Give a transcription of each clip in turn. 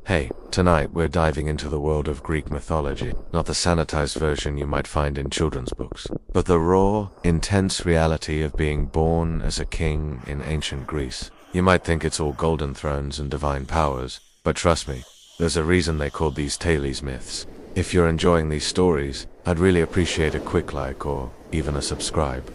Hey, tonight we're diving into the world of Greek mythology, not the sanitized version you might find in children's books, but the raw, intense reality of being born as a king in ancient Greece. You might think it's all golden thrones and divine powers, but trust me, there's a reason they called these tales myths. If you're enjoying these stories, I'd really appreciate a quick like or even a subscribe.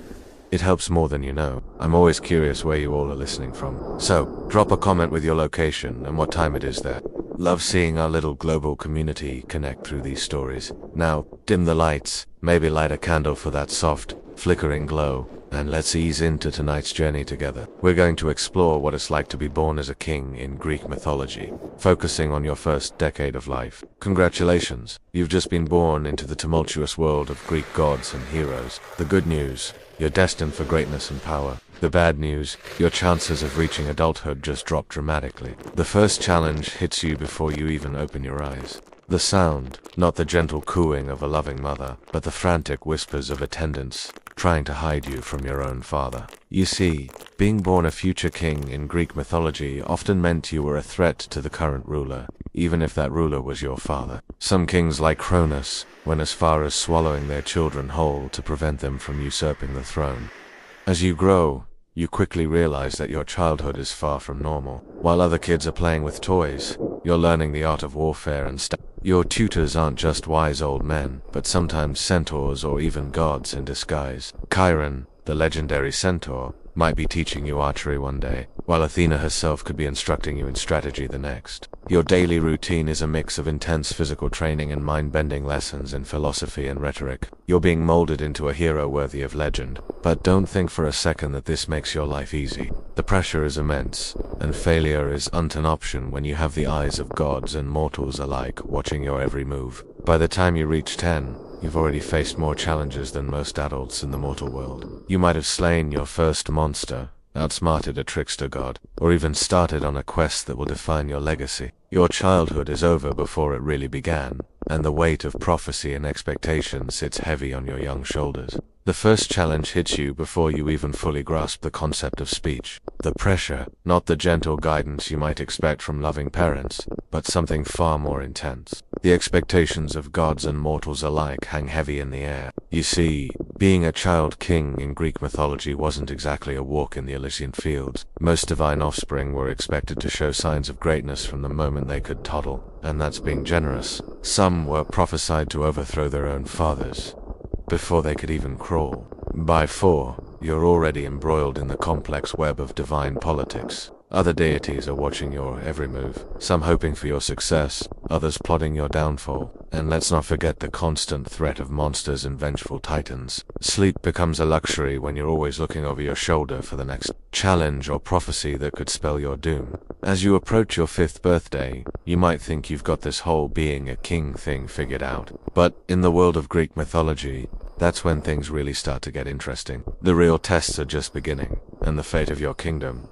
It helps more than you know. I'm always curious where you all are listening from. So, drop a comment with your location and what time it is there. Love seeing our little global community connect through these stories. Now, dim the lights, maybe light a candle for that soft, flickering glow, and let's ease into tonight's journey together. We're going to explore what it's like to be born as a king in Greek mythology, focusing on your first decade of life. Congratulations, you've just been born into the tumultuous world of Greek gods and heroes. The good news: you're destined for greatness and power. The bad news: your chances of reaching adulthood just drop dramatically. The first challenge hits you before you even open your eyes. The sound, not the gentle cooing of a loving mother, but the frantic whispers of attendants, trying to hide you from your own father. You see, being born a future king in Greek mythology often meant you were a threat to the current ruler, even if that ruler was your father. Some kings, like Cronus, went as far as swallowing their children whole to prevent them from usurping the throne. As you grow, you quickly realize that your childhood is far from normal. While other kids are playing with toys, you're learning the art of warfare and Your tutors aren't just wise old men, but sometimes centaurs or even gods in disguise. Chiron, the legendary centaur, might be teaching you archery one day, while Athena herself could be instructing you in strategy the next. Your daily routine is a mix of intense physical training and mind-bending lessons in philosophy and rhetoric. You're being molded into a hero worthy of legend, but don't think for a second that this makes your life easy. The pressure is immense, and failure isn't an option when you have the eyes of gods and mortals alike watching your every move. By the time you reach 10, you've already faced more challenges than most adults in the mortal world. You might have slain your first monster, outsmarted a trickster god, or even started on a quest that will define your legacy. Your childhood is over before it really began, and the weight of prophecy and expectation sits heavy on your young shoulders. The first challenge hits you before you even fully grasp the concept of speech. The pressure, not the gentle guidance you might expect from loving parents, but something far more intense. The expectations of gods and mortals alike hang heavy in the air. You see, being a child king in Greek mythology wasn't exactly a walk in the Elysian fields. Most divine offspring were expected to show signs of greatness from the moment they could toddle, and that's being generous. Some were prophesied to overthrow their own fathers before they could even crawl. By 4, you're already embroiled in the complex web of divine politics. Other deities are watching your every move, some hoping for your success, others plotting your downfall. And let's not forget the constant threat of monsters and vengeful titans. Sleep becomes a luxury when you're always looking over your shoulder for the next challenge or prophecy that could spell your doom. As you approach your 5th birthday, you might think you've got this whole being a king thing figured out. But in the world of Greek mythology, that's when things really start to get interesting. The real tests are just beginning, and the fate of your kingdom,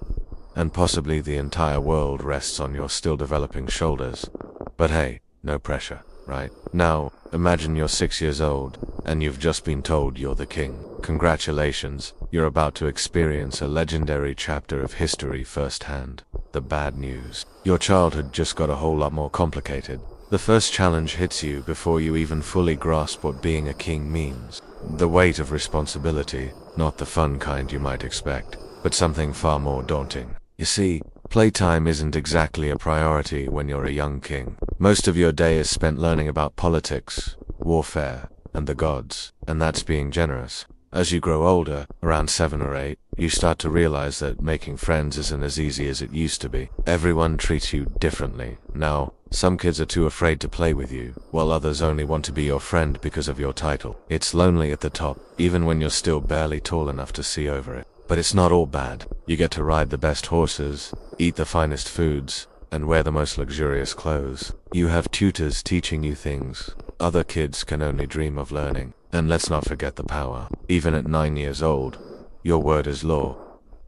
and possibly the entire world, rests on your still developing shoulders. But hey, no pressure, right? Now, imagine you're 6 years old, and you've just been told you're the king. Congratulations, you're about to experience a legendary chapter of history firsthand. The bad news: your childhood just got a whole lot more complicated. The first challenge hits you before you even fully grasp what being a king means. The weight of responsibility, not the fun kind you might expect, but something far more daunting. You see, playtime isn't exactly a priority when you're a young king. Most of your day is spent learning about politics, warfare, and the gods, and that's being generous. As you grow older, around 7 or 8, you start to realize that making friends isn't as easy as it used to be. Everyone treats you differently. Now, some kids are too afraid to play with you, while others only want to be your friend because of your title. It's lonely at the top, even when you're still barely tall enough to see over it. But it's not all bad. You get to ride the best horses, eat the finest foods, and wear the most luxurious clothes. You have tutors teaching you things other kids can only dream of learning. And let's not forget the power. Even at 9 years old, your word is law.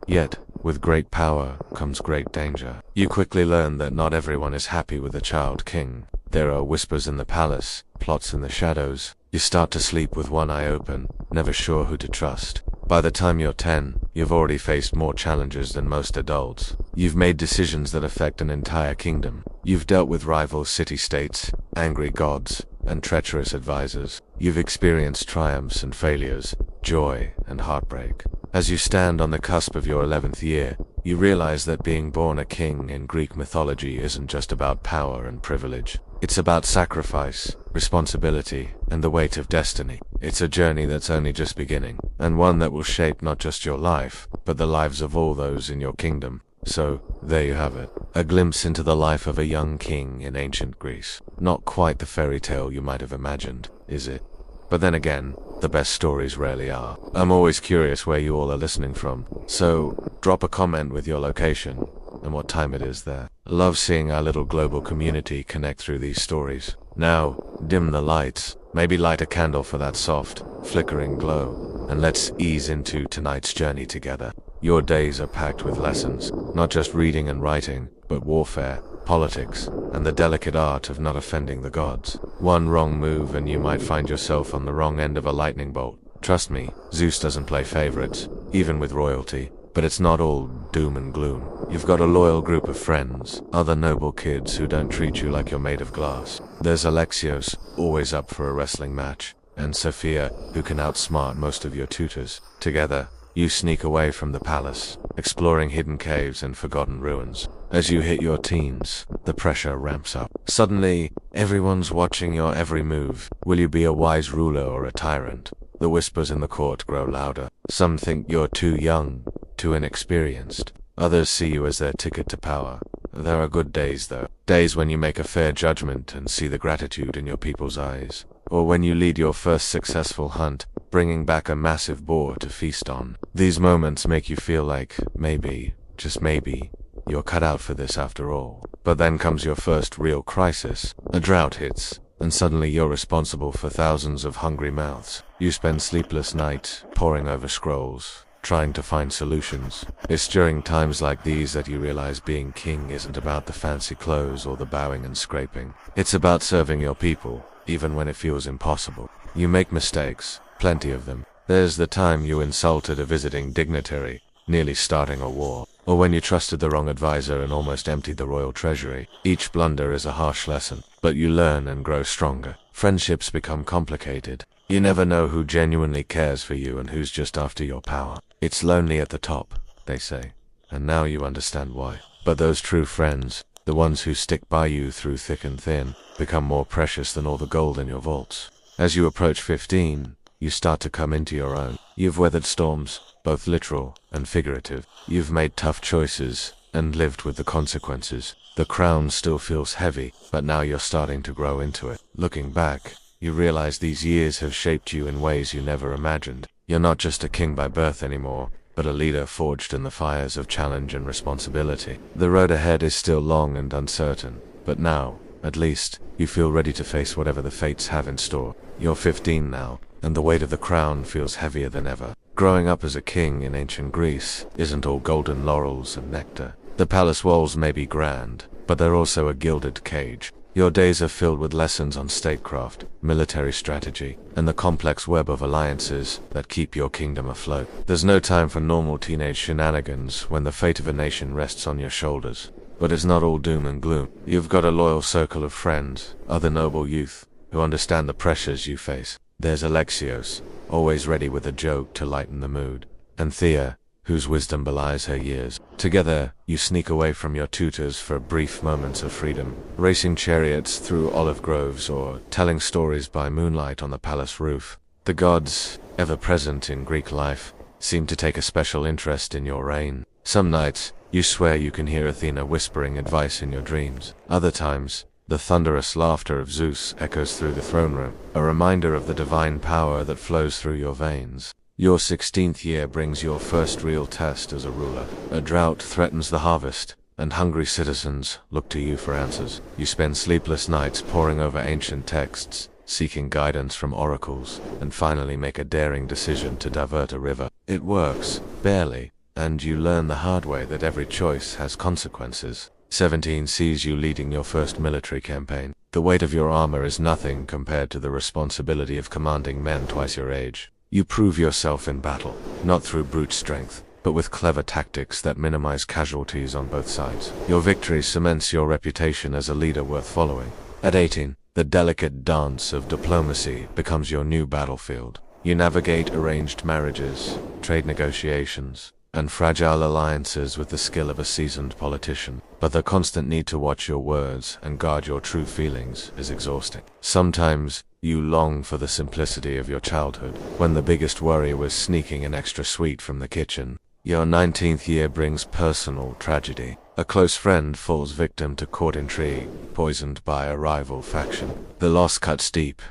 Yet, with great power comes great danger. You quickly learn that not everyone is happy with the child king. There are whispers in the palace, plots in the shadows. You start to sleep with one eye open, never sure who to trust. By the time you're 10, you've already faced more challenges than most adults. You've made decisions that affect an entire kingdom. You've dealt with rival city-states, angry gods, and treacherous advisors. You've experienced triumphs and failures, joy and heartbreak. As you stand on the cusp of your 11th year, you realize that being born a king in Greek mythology isn't just about power and privilege. It's about sacrifice, responsibility, and the weight of destiny. It's a journey that's only just beginning, and one that will shape not just your life, but the lives of all those in your kingdom. So, there you have it. A glimpse into the life of a young king in ancient Greece. Not quite the fairy tale you might have imagined, is it? But then again, the best stories rarely are. I'm always curious where you all are listening from, so drop a comment with your location and what time it is there. Love seeing our little global community connect through these stories. Now, dim the lights, maybe light a candle for that soft, flickering glow, and let's ease into tonight's journey together. Your days are packed with lessons, not just reading and writing, but warfare, politics, and the delicate art of not offending the gods. One wrong move and you might find yourself on the wrong end of a lightning bolt. Trust me, Zeus doesn't play favorites, even with royalty. But it's not all doom and gloom. You've got a loyal group of friends, other noble kids who don't treat you like you're made of glass. There's Alexios, always up for a wrestling match, and Sophia, who can outsmart most of your tutors. Together, you sneak away from the palace, exploring hidden caves and forgotten ruins. As you hit your teens, the pressure ramps up. Suddenly, everyone's watching your every move. Will you be a wise ruler or a tyrant? The whispers in the court grow louder. Some think you're too young, too inexperienced. Others see you as their ticket to power. There are good days, though. Days when you make a fair judgment and see the gratitude in your people's eyes. Or when you lead your first successful hunt, bringing back a massive boar to feast on. These moments make you feel like, maybe, just maybe, you're cut out for this after all. But then comes your first real crisis. A drought hits, and suddenly you're responsible for thousands of hungry mouths. You spend sleepless nights poring over scrolls, trying to find solutions. It's during times like these that you realize being king isn't about the fancy clothes or the bowing and scraping. It's about serving your people, even when it feels impossible. You make mistakes, plenty of them. There's the time you insulted a visiting dignitary, nearly starting a war. Or when you trusted the wrong advisor and almost emptied the royal treasury. Each blunder is a harsh lesson, but you learn and grow stronger. Friendships become complicated. You never know who genuinely cares for you and who's just after your power. It's lonely at the top, they say, and now you understand why. But those true friends, the ones who stick by you through thick and thin, become more precious than all the gold in your vaults. As you approach 15, you start to come into your own. You've weathered storms, both literal and figurative. You've made tough choices and lived with the consequences. The crown still feels heavy, but now you're starting to grow into it. Looking back, you realize these years have shaped you in ways you never imagined. You're not just a king by birth anymore, but a leader forged in the fires of challenge and responsibility. The road ahead is still long and uncertain, but now, at least, you feel ready to face whatever the fates have in store. You're 15 now, and the weight of the crown feels heavier than ever. Growing up as a king in ancient Greece isn't all golden laurels and nectar. The palace walls may be grand, but they're also a gilded cage. Your days are filled with lessons on statecraft, military strategy, and the complex web of alliances that keep your kingdom afloat. There's no time for normal teenage shenanigans when the fate of a nation rests on your shoulders. But it's not all doom and gloom. You've got a loyal circle of friends, other noble youth, who understand the pressures you face. There's Alexios, always ready with a joke to lighten the mood, and Thea, whose wisdom belies her years. Together, you sneak away from your tutors for brief moments of freedom, racing chariots through olive groves or telling stories by moonlight on the palace roof. The gods, ever present in Greek life, seem to take a special interest in your reign. Some nights, you swear you can hear Athena whispering advice in your dreams. Other times, the thunderous laughter of Zeus echoes through the throne room, a reminder of the divine power that flows through your veins. Your 16th year brings your first real test as a ruler. A drought threatens the harvest, and hungry citizens look to you for answers. You spend sleepless nights poring over ancient texts, seeking guidance from oracles, and finally make a daring decision to divert a river. It works, barely, and you learn the hard way that every choice has consequences. 17 sees you leading your first military campaign. The weight of your armor is nothing compared to the responsibility of commanding men twice your age. You prove yourself in battle, not through brute strength, but with clever tactics that minimize casualties on both sides. Your victory cements your reputation as a leader worth following. At 18, the delicate dance of diplomacy becomes your new battlefield. You navigate arranged marriages, trade negotiations, and fragile alliances with the skill of a seasoned politician. But the constant need to watch your words and guard your true feelings is exhausting. Sometimes you long for the simplicity of your childhood, when the biggest worry was sneaking an extra sweet from the kitchen. Your 19th year brings personal tragedy. A close friend falls victim to court intrigue, poisoned by a rival faction. The loss cuts deep,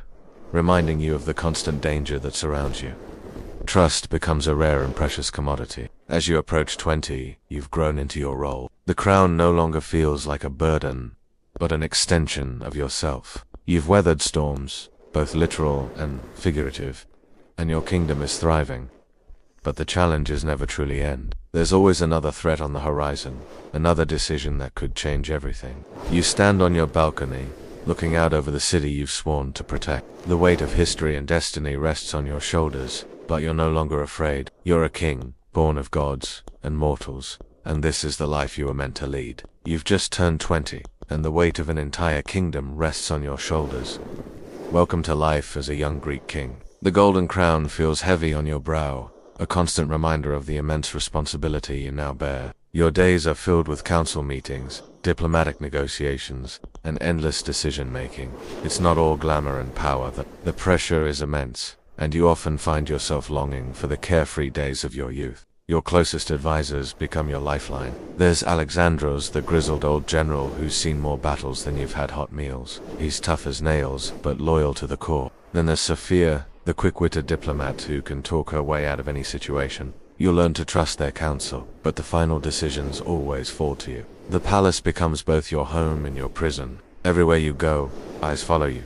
reminding you of the constant danger that surrounds you. Trust becomes a rare and precious commodity. As you approach 20, you've grown into your role. The crown no longer feels like a burden, but an extension of yourself. You've weathered storms, both literal and figurative, and your kingdom is thriving. But the challenges never truly end. There's always another threat on the horizon, another decision that could change everything. You stand on your balcony, looking out over the city you've sworn to protect. The weight of history and destiny rests on your shoulders, but you're no longer afraid. You're a king, born of gods and mortals, and this is the life you were meant to lead. You've just turned 20, and the weight of an entire kingdom rests on your shoulders. Welcome to life as a young Greek king. The golden crown feels heavy on your brow, a constant reminder of the immense responsibility you now bear. Your days are filled with council meetings, diplomatic negotiations, and endless decision-making. It's not all glamour and power. The pressure is immense, and you often find yourself longing for the carefree days of your youth. Your closest advisors become your lifeline. There's Alexandros, the grizzled old general who's seen more battles than you've had hot meals. He's tough as nails, but loyal to the core. Then there's Sophia, the quick-witted diplomat who can talk her way out of any situation. You learn to trust their counsel, but the final decisions always fall to you. The palace becomes both your home and your prison. Everywhere you go, eyes follow you.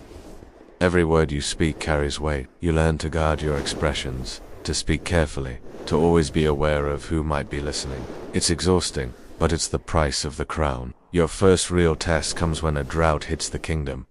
Every word you speak carries weight. You learn to guard your expressions, to speak carefully, to always be aware of who might be listening. It's exhausting, but it's the price of the crown. Your first real test comes when a drought hits the kingdom.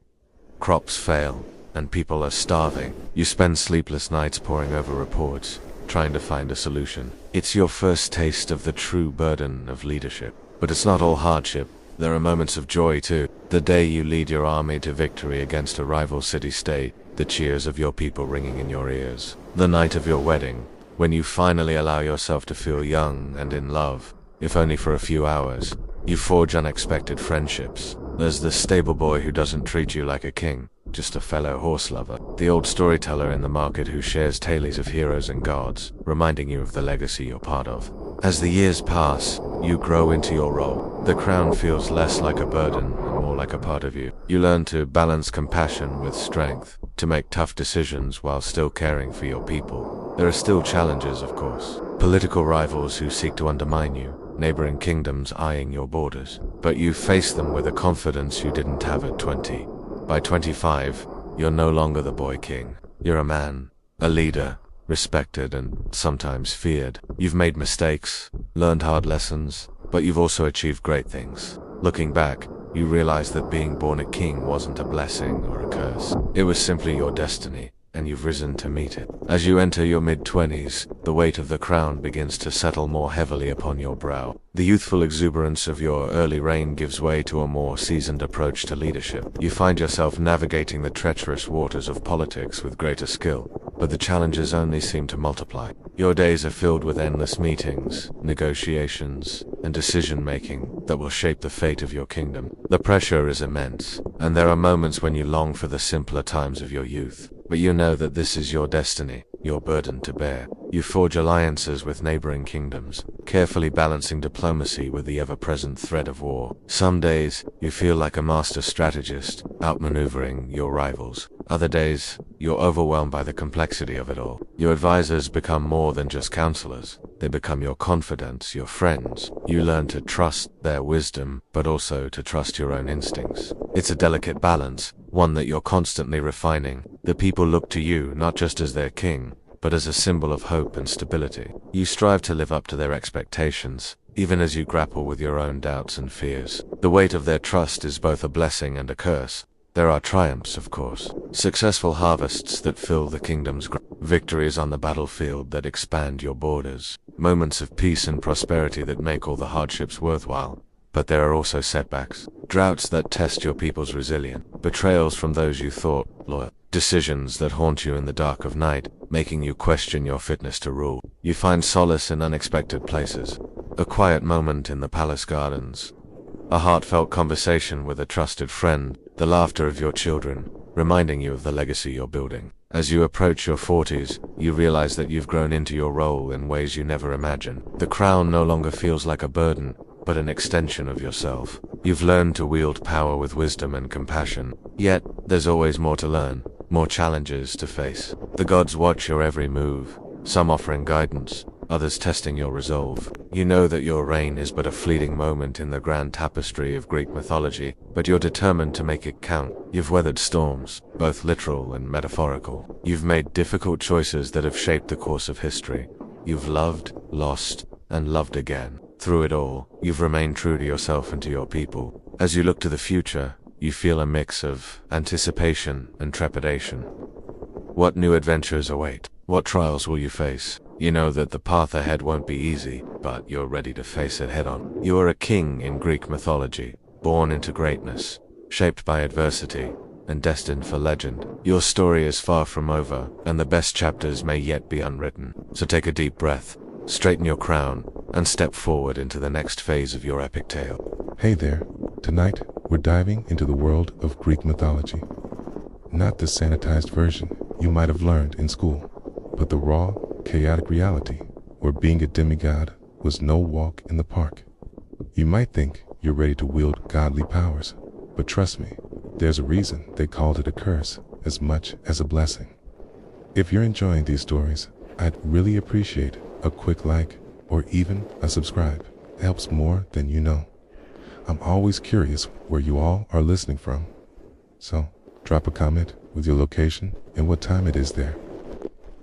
Crops fail, and people are starving. You spend sleepless nights poring over reports, trying to find a solution. It's your first taste of the true burden of leadership. But it's not all hardship. There are moments of joy too. The day you lead your army to victory against a rival city-state, the cheers of your people ringing in your ears. The night of your wedding, when you finally allow yourself to feel young and in love, if only for a few hours. You forge unexpected friendships. There's the stable boy who doesn't treat you like a king, just a fellow horse lover. The old storyteller in the market who shares tales of heroes and gods, reminding you of the legacy you're part of. As the years pass, you grow into your role. The crown feels less like a burden and more like a part of you. You learn to balance compassion with strength, to make tough decisions while still caring for your people. There are still challenges, of course. Political rivals who seek to undermine you, neighboring kingdoms eyeing your borders. But you face them with a confidence you didn't have at 20. By 25, you're no longer the boy king. You're a man, a leader, respected and sometimes feared. You've made mistakes, learned hard lessons, but you've also achieved great things. Looking back, you realize that being born a king wasn't a blessing or a curse. It was simply your destiny, and you've risen to meet it. As you enter your mid-20s, the weight of the crown begins to settle more heavily upon your brow. The youthful exuberance of your early reign gives way to a more seasoned approach to leadership. You find yourself navigating the treacherous waters of politics with greater skill, but the challenges only seem to multiply. Your days are filled with endless meetings, negotiations, and decision-making that will shape the fate of your kingdom. The pressure is immense, and there are moments when you long for the simpler times of your youth. But you know that this is your destiny, your burden to bear. You forge alliances with neighboring kingdoms, carefully balancing diplomacy with the ever-present threat of war. Some days, you feel like a master strategist, outmaneuvering your rivals. Other days, you're overwhelmed by the complexity of it all. Your advisors become more than just counselors. They become your confidants, your friends. You learn to trust their wisdom, but also to trust your own instincts. It's a delicate balance, one that you're constantly refining. The people look to you not just as their king, but as a symbol of hope and stability. You strive to live up to their expectations, even as you grapple with your own doubts and fears. The weight of their trust is both a blessing and a curse, There are triumphs, of course. Successful harvests that fill the kingdom's ground. Victories on the battlefield that expand your borders. Moments of peace and prosperity that make all the hardships worthwhile. But there are also setbacks. Droughts that test your people's resilience. Betrayals from those you thought loyal. Decisions that haunt you in the dark of night, making you question your fitness to rule. You find solace in unexpected places. A quiet moment in the palace gardens. A heartfelt conversation with a trusted friend. The laughter of your children, reminding you of the legacy you're building. As you approach your 40s, you realize that you've grown into your role in ways you never imagined. The crown no longer feels like a burden, but an extension of yourself. You've learned to wield power with wisdom and compassion. Yet, there's always more to learn, more challenges to face. The gods watch your every move, some offering guidance, others testing your resolve. You know that your reign is but a fleeting moment in the grand tapestry of Greek mythology, but you're determined to make it count. You've weathered storms, both literal and metaphorical. You've made difficult choices that have shaped the course of history. You've loved, lost, and loved again. Through it all, you've remained true to yourself and to your people. As you look to the future, you feel a mix of anticipation and trepidation. What new adventures await? What trials will you face? You know that the path ahead won't be easy, but you're ready to face it head on. You are a king in Greek mythology, born into greatness, shaped by adversity, and destined for legend. Your story is far from over, and the best chapters may yet be unwritten. So take a deep breath, straighten your crown, and step forward into the next phase of your epic tale. Hey there, tonight we're diving into the world of Greek mythology. Not the sanitized version you might have learned in school, but the raw, chaotic reality where being a demigod was no walk in the park. You might think you're ready to wield godly powers, but trust me, there's a reason they called it a curse as much as a blessing. If you're enjoying these stories, I'd really appreciate a quick like or even a subscribe. It helps more than you know. I'm always curious where you all are listening from, so drop a comment with your location and what time it is there.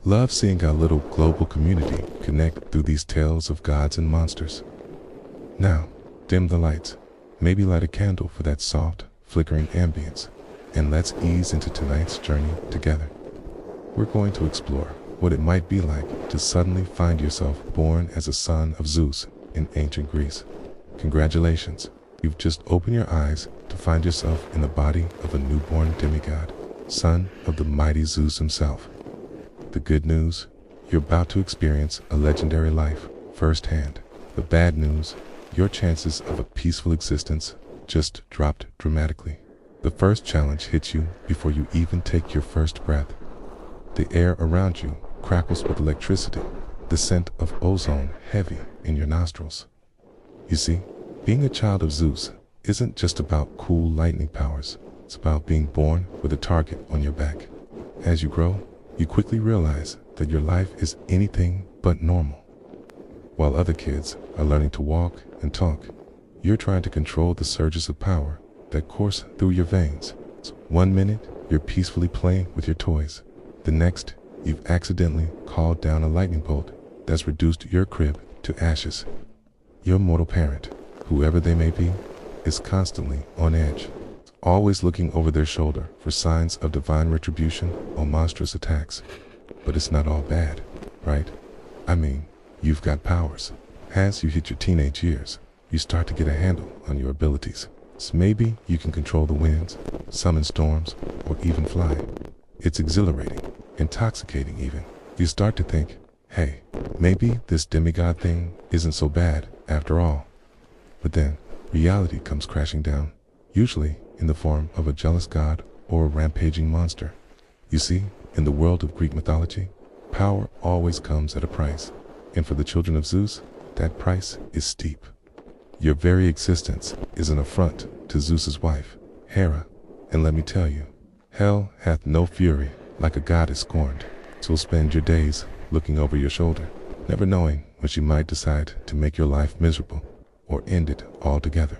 Love seeing our little global community connect through these tales of gods and monsters. Now, dim the lights, maybe light a candle for that soft, flickering ambience, and let's ease into tonight's journey together. We're going to explore what it might be like to suddenly find yourself born as a son of Zeus in ancient Greece. Congratulations, you've just opened your eyes to find yourself in the body of a newborn demigod, son of the mighty Zeus himself. The good news, you're about to experience a legendary life firsthand. The bad news, your chances of a peaceful existence just dropped dramatically. The first challenge hits you before you even take your first breath. The air around you crackles with electricity, the scent of ozone heavy in your nostrils. You see, being a child of Zeus isn't just about cool lightning powers. It's about being born with a target on your back. As you grow, you quickly realize that your life is anything but normal. While other kids are learning to walk and talk, you're trying to control the surges of power that course through your veins. So 1 minute, you're peacefully playing with your toys. The next, you've accidentally called down a lightning bolt that's reduced your crib to ashes. Your mortal parent, whoever they may be, is constantly on edge, always looking over their shoulder for signs of divine retribution or monstrous attacks. But it's not all bad, right? I mean, you've got powers. As you hit your teenage years, you start to get a handle on your abilities. So maybe you can control the winds, summon storms, or even fly. It's exhilarating, intoxicating even. You start to think, hey, maybe this demigod thing isn't so bad after all. But then, reality comes crashing down, usually in the form of a jealous god or a rampaging monster. You see, in the world of Greek mythology, power always comes at a price, and for the children of Zeus, that price is steep. Your very existence is an affront to Zeus's wife, Hera, and let me tell you, hell hath no fury like a goddess scorned. So spend your days looking over your shoulder, never knowing when she might decide to make your life miserable or end it altogether.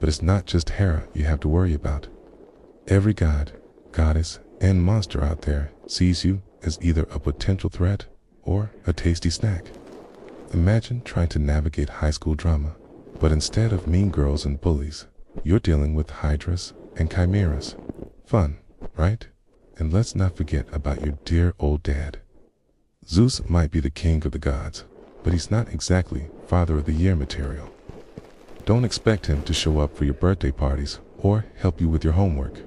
But it's not just Hera you have to worry about. Every god, goddess, and monster out there sees you as either a potential threat or a tasty snack. Imagine trying to navigate high school drama, but instead of mean girls and bullies, you're dealing with hydras and chimeras, Fun, right? And let's not forget about your dear old dad. Zeus might be the king of the gods, but he's not exactly father of the year material. Don't expect him to show up for your birthday parties or help you with your homework.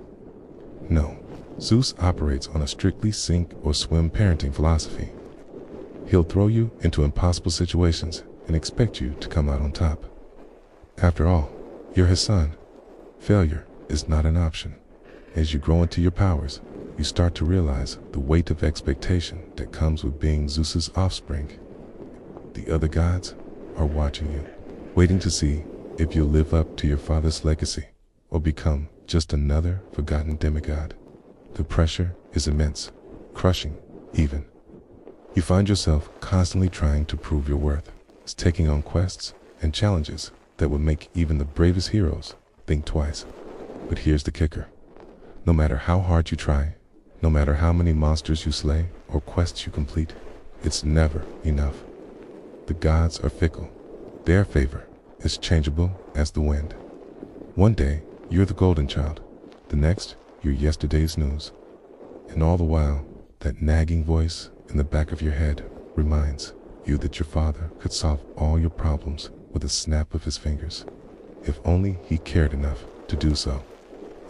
No, Zeus operates on a strictly sink or swim parenting philosophy. He'll throw you into impossible situations and expect you to come out on top. After all, you're his son. Failure is not an option. As you grow into your powers, you start to realize the weight of expectation that comes with being Zeus's offspring. The other gods are watching you, waiting to see if you'll live up to your father's legacy or become just another forgotten demigod. The pressure is immense, crushing even. You find yourself constantly trying to prove your worth, taking on quests and challenges that would make even the bravest heroes think twice. But here's the kicker. No matter how hard you try, no matter how many monsters you slay or quests you complete, it's never enough. The gods are fickle. Their favor is changeable as the wind. One day, you're the golden child. The next, you're yesterday's news. And all the while, that nagging voice in the back of your head reminds you that your father could solve all your problems with a snap of his fingers, if only he cared enough to do so.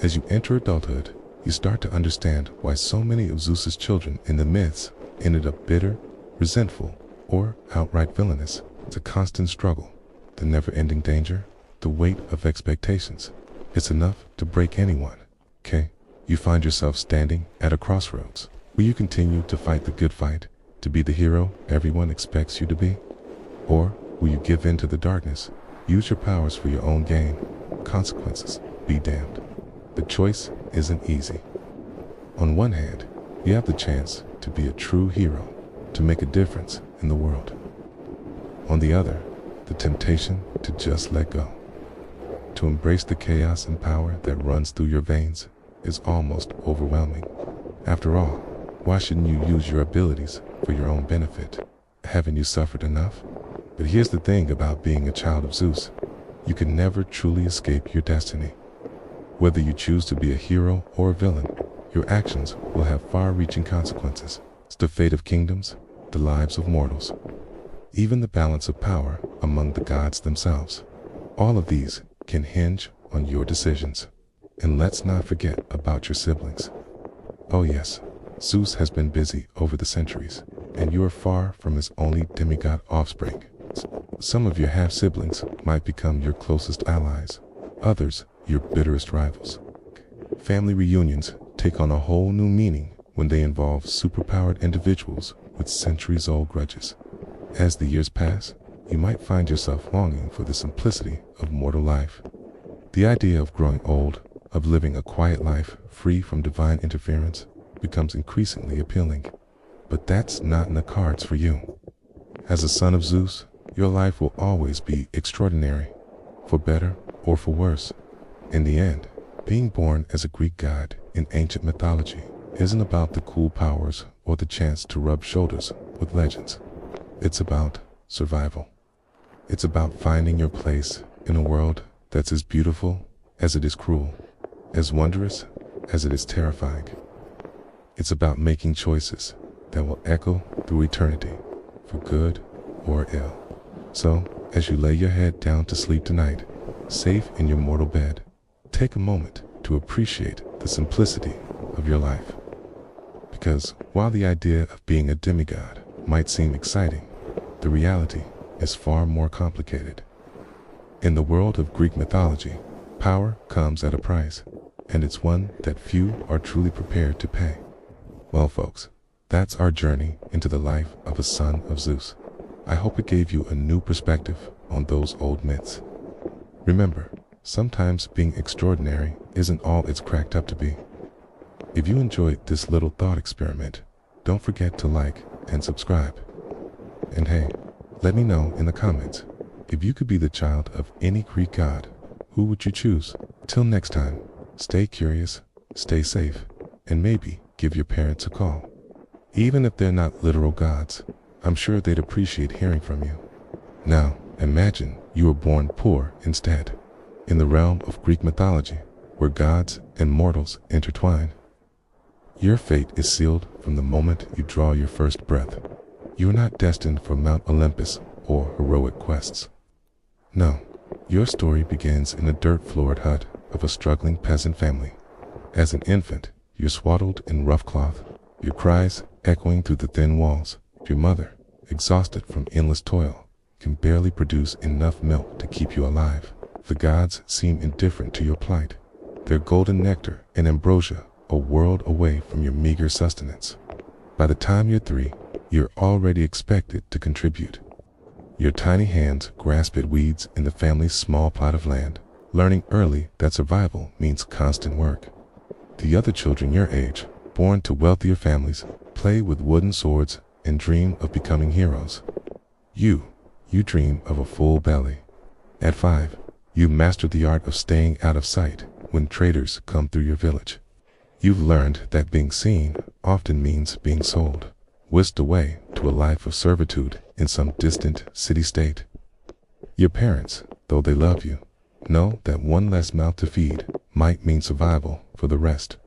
As you enter adulthood, you start to understand why so many of Zeus's children in the myths ended up bitter, resentful, or outright villainous. It's a constant struggle, the never-ending danger, the weight of expectations. It's enough to break anyone, okay? You find yourself standing at a crossroads. Will you continue to fight the good fight, to be the hero everyone expects you to be? Or will you give in to the darkness, use your powers for your own gain? Consequences be damned. The choice isn't easy. On one hand, you have the chance to be a true hero, to make a difference in the world. On the other, the temptation to just let go, to embrace the chaos and power that runs through your veins is almost overwhelming. After all, why shouldn't you use your abilities for your own benefit? Haven't you suffered enough? But here's the thing about being a child of Zeus. You can never truly escape your destiny. Whether you choose to be a hero or a villain, your actions will have far-reaching consequences. It's the fate of kingdoms, the lives of mortals, even the balance of power among the gods themselves. All of these can hinge on your decisions. And let's not forget about your siblings. Oh yes, Zeus has been busy over the centuries, and you are far from his only demigod offspring. Some of your half-siblings might become your closest allies, others your bitterest rivals. Family reunions take on a whole new meaning when they involve superpowered individuals with centuries-old grudges. As the years pass, you might find yourself longing for the simplicity of mortal life. The idea of growing old, of living a quiet life free from divine interference, becomes increasingly appealing. But that's not in the cards for you. As a son of Zeus, your life will always be extraordinary, for better or for worse. In the end, being born as a Greek god in ancient mythology isn't about the cool powers or the chance to rub shoulders with legends. It's about survival. It's about finding your place in a world that's as beautiful as it is cruel, as wondrous as it is terrifying. It's about making choices that will echo through eternity, for good or ill. So, as you lay your head down to sleep tonight, safe in your mortal bed, take a moment to appreciate the simplicity of your life. Because while the idea of being a demigod might seem exciting, the reality is far more complicated. In the world of Greek mythology, power comes at a price, and it's one that few are truly prepared to pay. Well, folks, that's our journey into the life of a son of Zeus. I hope it gave you a new perspective on those old myths. Remember, sometimes being extraordinary isn't all it's cracked up to be. If you enjoyed this little thought experiment, don't forget to like and subscribe. And hey, let me know in the comments, if you could be the child of any Greek god, who would you choose? Till next time, stay curious, stay safe, and maybe give your parents a call. Even if they're not literal gods, I'm sure they'd appreciate hearing from you. Now, imagine you were born poor instead, in the realm of Greek mythology, where gods and mortals intertwine. Your fate is sealed from the moment you draw your first breath. You are not destined for Mount Olympus or heroic quests. No, your story begins in the dirt-floored hut of a struggling peasant family. As an infant, you're swaddled in rough cloth, your cries echoing through the thin walls. Your mother, exhausted from endless toil, can barely produce enough milk to keep you alive. The gods seem indifferent to your plight, their golden nectar and ambrosia a world away from your meager sustenance. By the time you're 3, you're already expected to contribute. Your tiny hands grasp at weeds in the family's small plot of land, learning early that survival means constant work. The other children your age, born to wealthier families, play with wooden swords and dream of becoming heroes. You dream of a full belly. At 5, you master the art of staying out of sight when traders come through your village. You've learned that being seen often means being sold, whisked away to a life of servitude in some distant city-state. Your parents, though they love you, know that one less mouth to feed might mean survival for the rest.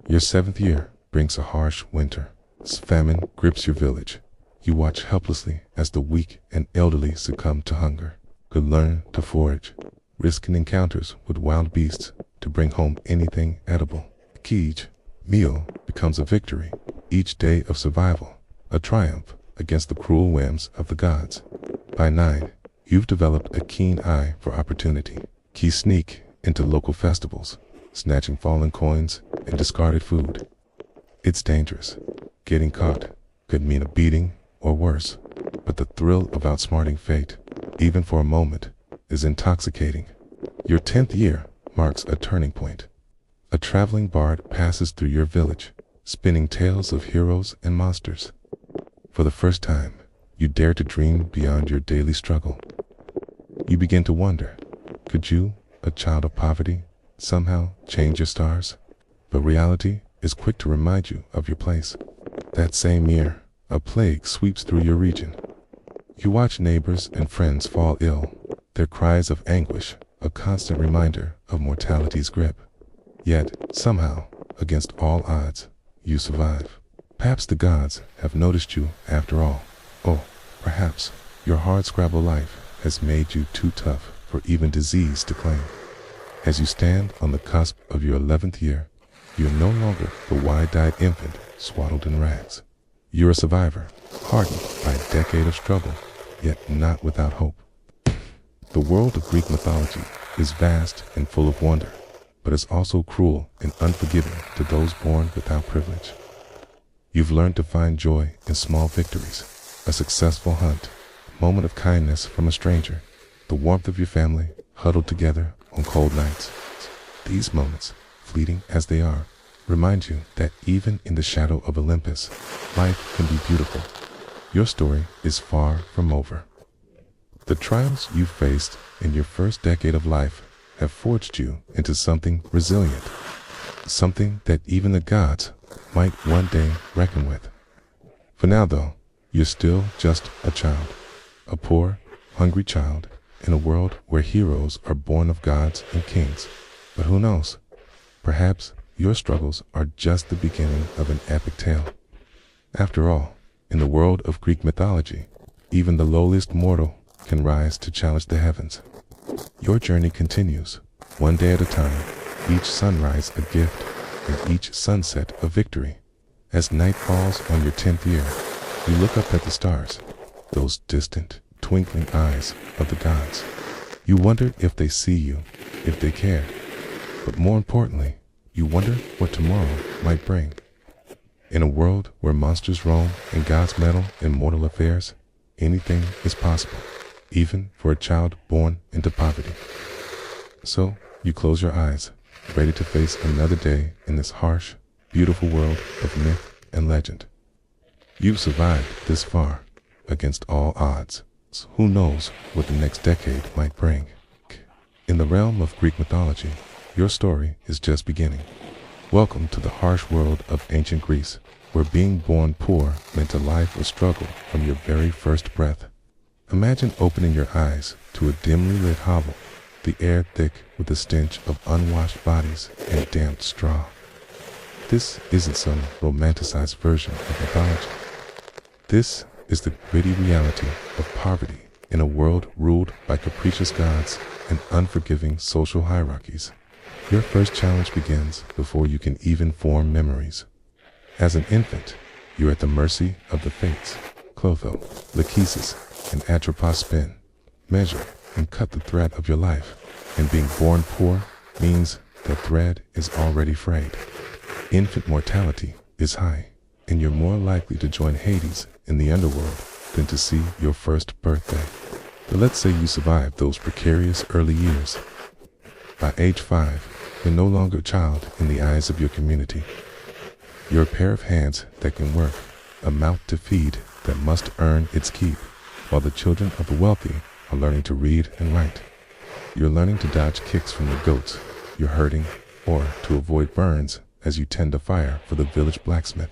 Your 7th year brings a harsh winter. Famine grips your village. You watch helplessly as the weak and elderly succumb to hunger. Could learn to forage, risking encounters with wild beasts to bring home anything edible. Each meal becomes a victory, each day of survival, a triumph against the cruel whims of the gods. By 9, you've developed a keen eye for opportunity. You sneak into local festivals, snatching fallen coins and discarded food. It's dangerous. Getting caught could mean a beating or worse, but the thrill of outsmarting fate, even for a moment, is intoxicating. Your 10th year marks a turning point. A traveling bard passes through your village, spinning tales of heroes and monsters. For the first time, you dare to dream beyond your daily struggle. You begin to wonder, could you, a child of poverty, somehow change your stars? But reality is quick to remind you of your place. That same year, a plague sweeps through your region. You watch neighbors and friends fall ill, their cries of anguish a constant reminder of mortality's grip. Yet, somehow, against all odds, you survive. Perhaps the gods have noticed you after all. Or perhaps your hardscrabble life has made you too tough for even disease to claim. As you stand on the cusp of your 11th year, you're no longer the wide-eyed infant swaddled in rags. You're a survivor, hardened by a decade of struggle, yet not without hope. The world of Greek mythology is vast and full of wonder, but it's also cruel and unforgiving to those born without privilege. You've learned to find joy in small victories, a successful hunt, a moment of kindness from a stranger, the warmth of your family huddled together on cold nights. These moments, fleeting as they are, remind you that even in the shadow of Olympus, life can be beautiful. Your story is far from over. The trials you faced in your first decade of life have forged you into something resilient, something that even the gods might one day reckon with. For now, though, you're still just a child, a poor, hungry child in a world where heroes are born of gods and kings. But who knows? Perhaps your struggles are just the beginning of an epic tale. After all, in the world of Greek mythology, even the lowliest mortal can rise to challenge the heavens. Your journey continues, one day at a time, each sunrise a gift, and each sunset a victory. As night falls on your 10th year, you look up at the stars, those distant, twinkling eyes of the gods. You wonder if they see you, if they care. But more importantly, you wonder what tomorrow might bring. In a world where monsters roam and gods meddle in mortal affairs, anything is possible, even for a child born into poverty. So, you close your eyes, ready to face another day in this harsh, beautiful world of myth and legend. You've survived this far, against all odds. So who knows what the next decade might bring? In the realm of Greek mythology, your story is just beginning. Welcome to the harsh world of ancient Greece, where being born poor meant a life of struggle from your very first breath. Imagine opening your eyes to a dimly lit hovel, the air thick with the stench of unwashed bodies and damp straw. This isn't some romanticized version of mythology. This is the gritty reality of poverty in a world ruled by capricious gods and unforgiving social hierarchies. Your first challenge begins before you can even form memories. As an infant, you're at the mercy of the fates. Clotho, Lachesis, and Atropos spin, measure, and cut the thread of your life. And being born poor means that thread is already frayed. Infant mortality is high, and you're more likely to join Hades in the underworld than to see your first birthday. But let's say you survive those precarious early years. By age 5, you're no longer a child in the eyes of your community. You're a pair of hands that can work, a mouth to feed that must earn its keep, while the children of the wealthy are learning to read and write. You're learning to dodge kicks from the goats you're herding, or to avoid burns as you tend a fire for the village blacksmith.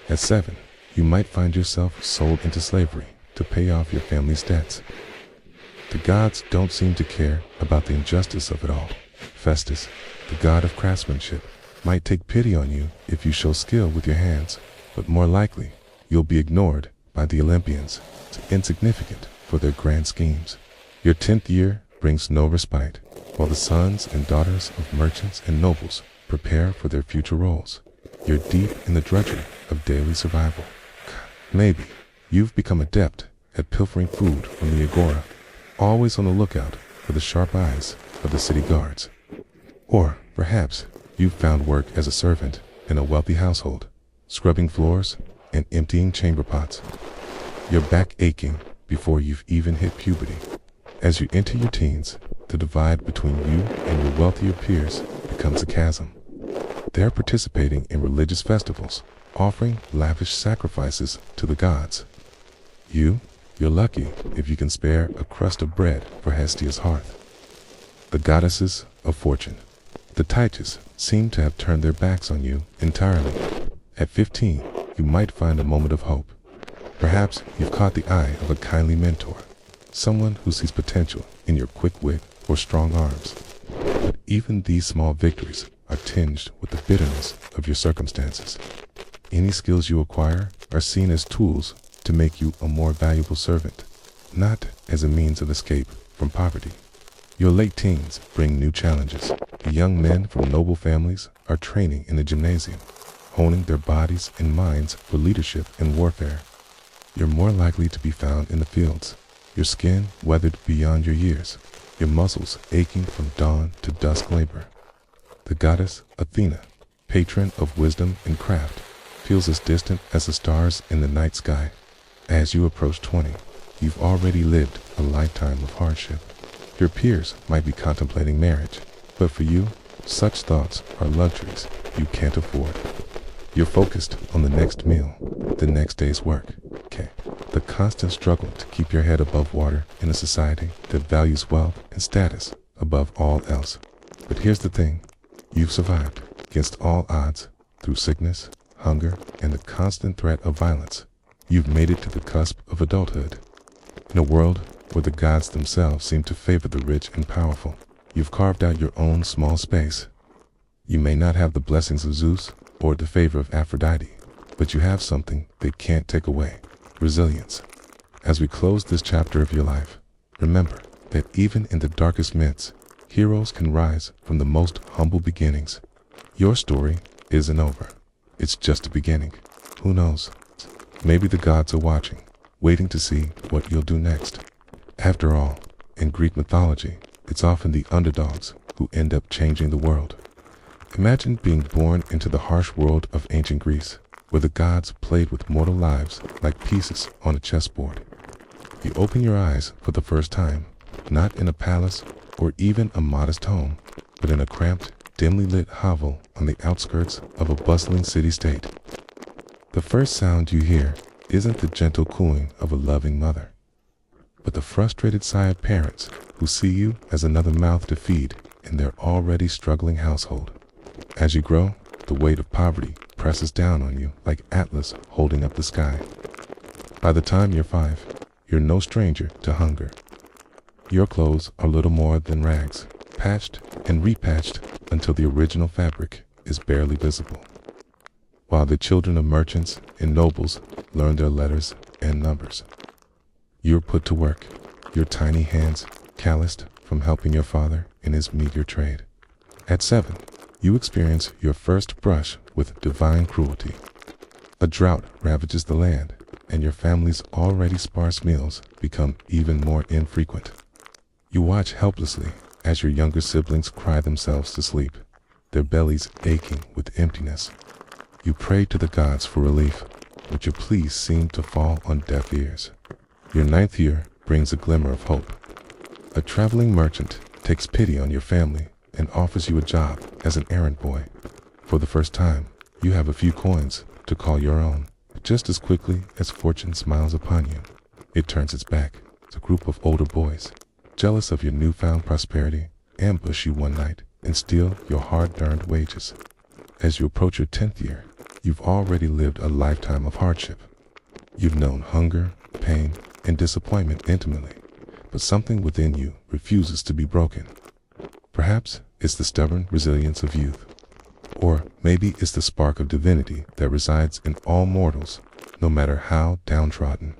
At 7, you might find yourself sold into slavery to pay off your family's debts. The gods don't seem to care about the injustice of it all. Festus, the god of craftsmanship, might take pity on you if you show skill with your hands, but more likely, you'll be ignored by the Olympians, insignificant for their grand schemes. Your 10th year brings no respite, while the sons and daughters of merchants and nobles prepare for their future roles. You're deep in the drudgery of daily survival. Maybe you've become adept at pilfering food from the agora, always on the lookout for the sharp eyes of the city guards. Or perhaps you've found work as a servant in a wealthy household, scrubbing floors and emptying chamber pots. Your back aching before you've even hit puberty. As you enter your teens, the divide between you and your wealthier peers becomes a chasm. They're participating in religious festivals, offering lavish sacrifices to the gods. You're lucky if you can spare a crust of bread for Hestia's hearth. The goddesses of fortune, the Tyches, seem to have turned their backs on you entirely. At 15, you might find a moment of hope. Perhaps you've caught the eye of a kindly mentor, someone who sees potential in your quick wit or strong arms. But even these small victories are tinged with the bitterness of your circumstances. Any skills you acquire are seen as tools to make you a more valuable servant, not as a means of escape from poverty. Your late teens bring new challenges. The young men from noble families are training in the gymnasium, honing their bodies and minds for leadership and warfare. You're more likely to be found in the fields, your skin weathered beyond your years, your muscles aching from dawn to dusk labor. The goddess Athena, patron of wisdom and craft, feels as distant as the stars in the night sky. As you approach 20, you've already lived a lifetime of hardship. Your peers might be contemplating marriage, but for you, such thoughts are luxuries you can't afford. You're focused on the next meal, the next day's work. The constant struggle to keep your head above water in a society that values wealth and status above all else. But here's the thing, you've survived against all odds through sickness, hunger, and the constant threat of violence. You've made it to the cusp of adulthood. In a world where the gods themselves seem to favor the rich and powerful, you've carved out your own small space. You may not have the blessings of Zeus or the favor of Aphrodite, but you have something they can't take away: resilience. As we close this chapter of your life, remember that even in the darkest myths, heroes can rise from the most humble beginnings. Your story isn't over. It's just a beginning. Who knows? Maybe the gods are watching, waiting to see what you'll do next. After all, in Greek mythology, it's often the underdogs who end up changing the world. Imagine being born into the harsh world of ancient Greece, where the gods played with mortal lives like pieces on a chessboard. You open your eyes for the first time, not in a palace or even a modest home, but in a cramped, dimly lit hovel on the outskirts of a bustling city-state. The first sound you hear isn't the gentle cooing of a loving mother, but the frustrated sigh of parents who see you as another mouth to feed in their already struggling household. As you grow, the weight of poverty presses down on you like Atlas holding up the sky. By the time you're 5, you're no stranger to hunger. Your clothes are little more than rags, patched and repatched until the original fabric is barely visible. While the children of merchants and nobles learn their letters and numbers, you're put to work, your tiny hands calloused from helping your father in his meager trade. At 7, you experience your first brush with divine cruelty. A drought ravages the land, and your family's already sparse meals become even more infrequent. You watch helplessly as your younger siblings cry themselves to sleep, their bellies aching with emptiness. You pray to the gods for relief, but your pleas seem to fall on deaf ears. Your 9th year brings a glimmer of hope. A traveling merchant takes pity on your family and offers you a job as an errand boy. For the first time, you have a few coins to call your own. But just as quickly as fortune smiles upon you, it turns its back. A group of older boys, jealous of your newfound prosperity, ambush you one night and steal your hard-earned wages. As you approach your 10th year, you've already lived a lifetime of hardship. You've known hunger, pain, and disappointment intimately, but something within you refuses to be broken. Perhaps it's the stubborn resilience of youth, or maybe it's the spark of divinity that resides in all mortals, no matter how downtrodden.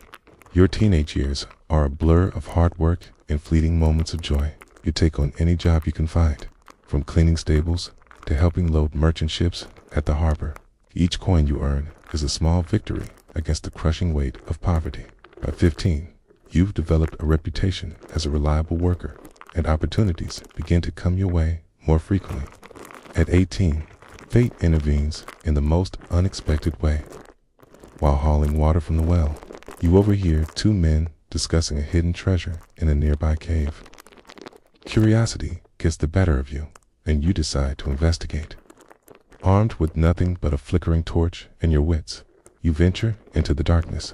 Your teenage years are a blur of hard work and fleeting moments of joy. You take on any job you can find, from cleaning stables to helping load merchant ships at the harbor. Each coin you earn is a small victory against the crushing weight of poverty. By 15, you've developed a reputation as a reliable worker, and opportunities begin to come your way more frequently. At 18, fate intervenes in the most unexpected way. While hauling water from the well, you overhear 2 men discussing a hidden treasure in a nearby cave. Curiosity gets the better of you, and you decide to investigate. Armed with nothing but a flickering torch and your wits, you venture into the darkness.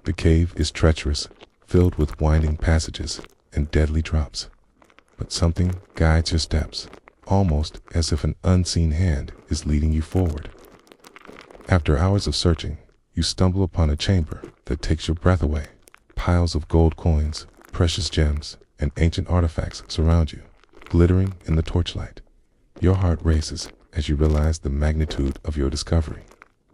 The cave is treacherous, filled with winding passages and deadly drops. But something guides your steps, almost as if an unseen hand is leading you forward. After hours of searching, you stumble upon a chamber that takes your breath away. Piles of gold coins, precious gems, and ancient artifacts surround you, glittering in the torchlight. Your heart races as you realize the magnitude of your discovery.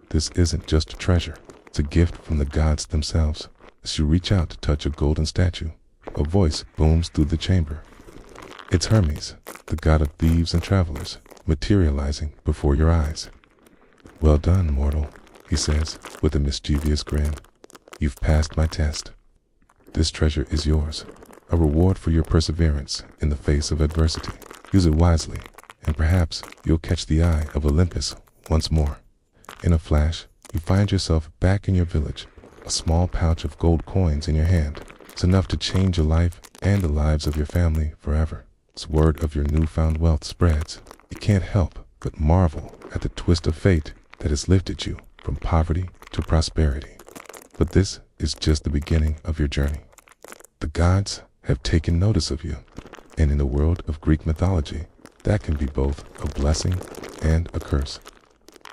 This isn't just a treasure, it's a gift from the gods themselves. As you reach out to touch a golden statue, a voice booms through the chamber. It's Hermes, the god of thieves and travelers, materializing before your eyes. "Well done, mortal," he says with a mischievous grin. "You've passed my test. This treasure is yours, a reward for your perseverance in the face of adversity. Use it wisely, and perhaps you'll catch the eye of Olympus once more." In a flash, you find yourself back in your village, a small pouch of gold coins in your hand. It's enough to change your life and the lives of your family forever. As word of your newfound wealth spreads, you can't help but marvel at the twist of fate that has lifted you from poverty to prosperity. But this is just the beginning of your journey. The gods have taken notice of you, and in the world of Greek mythology, that can be both a blessing and a curse.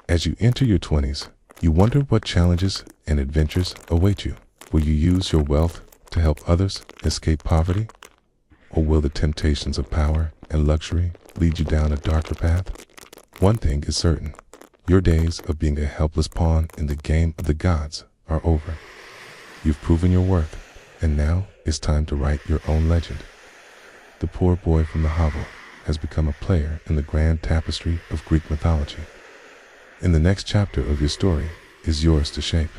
As you enter your 20s, you wonder what challenges and adventures await you. Will you use your wealth to help others escape poverty? Or will the temptations of power and luxury lead you down a darker path? One thing is certain, your days of being a helpless pawn in the game of the gods are over. You've proven your worth, and now it's time to write your own legend. The poor boy from the hovel has become a player in the grand tapestry of Greek mythology. And the next chapter of your story is yours to shape.